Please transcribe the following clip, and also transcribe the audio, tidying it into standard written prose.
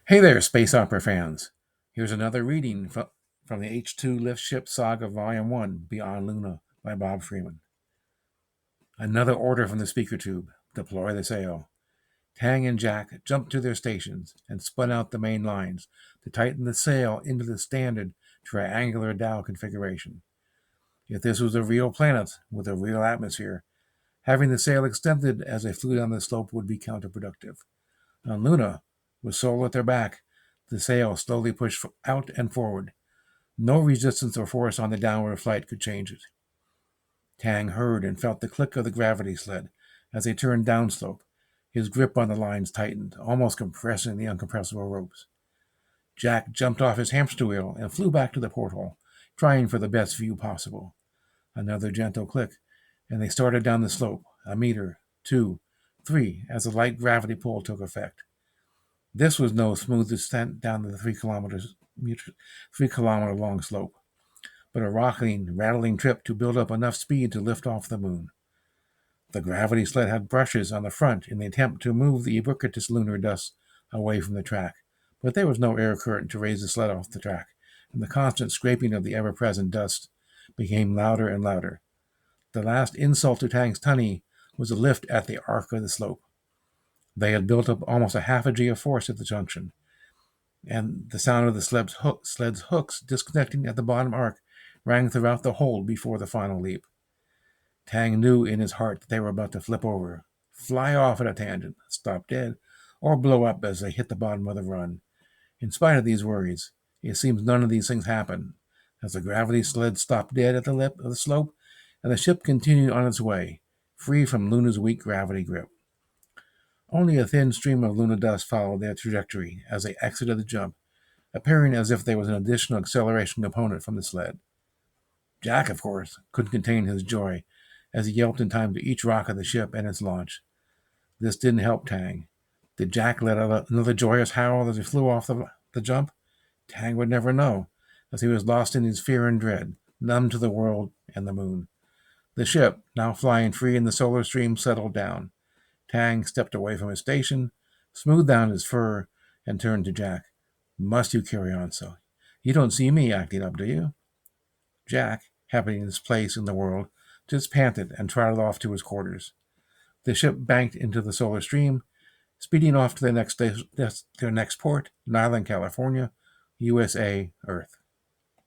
Hey there, space opera fans. Here's another reading from the H2 Lift Ship Saga Volume 1, Beyond Luna by Bob Freeman. Another order from the speaker tube. Deploy the sail. Tang and Jack jumped to their stations and spun out the main lines to tighten the sail into the standard triangular dial configuration. If this was a real planet with a real atmosphere, having the sail extended as they flew down the slope would be counterproductive. On Luna, with Sol at their back, the sail slowly pushed out and forward. No resistance or force on the downward flight could change it. Tang heard and felt the click of the gravity sled as they turned downslope. His grip on the lines tightened, almost compressing the uncompressible ropes. Jack jumped off his hamster wheel and flew back to the porthole, trying for the best view possible. Another gentle click, and they started down the slope, a meter, 2, 3, as the light gravity pull took effect. This was no smooth descent down the 3 kilometer long slope, but a rocking, rattling trip to build up enough speed to lift off the moon. The gravity sled had brushes on the front in the attempt to move the ubiquitous lunar dust away from the track, but there was no air current to raise the sled off the track, and the constant scraping of the ever-present dust became louder and louder. The last insult to Tang's tummy was a lift at the arc of the slope. They had built up almost a half a G of force at the junction, and the sound of the sled's hooks disconnecting at the bottom arc rang throughout the hold before the final leap. Tang knew in his heart that they were about to flip over, fly off at a tangent, stop dead, or blow up as they hit the bottom of the run. In spite of these worries, it seems none of these things happened, as the gravity sled stopped dead at the lip of the slope, and the ship continued on its way, free from Luna's weak gravity grip. Only a thin stream of Luna dust followed their trajectory as they exited the jump, appearing as if there was an additional acceleration component from the sled. Jack, of course, couldn't contain his joy as he yelped in time to each rock of the ship and its launch. This didn't help Tang. Did Jack let out another joyous howl as he flew off the jump? Tang would never know, as he was lost in his fear and dread, numb to the world and the moon. The ship, now flying free in the solar stream, settled down. Tang stepped away from his station, smoothed down his fur, and turned to Jack. Must you carry on so? You don't see me acting up, do you? Jack, happy in his place in the world, just panted and trotted off to his quarters. The ship banked into the solar stream, speeding off to their next port, Nyland, California, USA, Earth.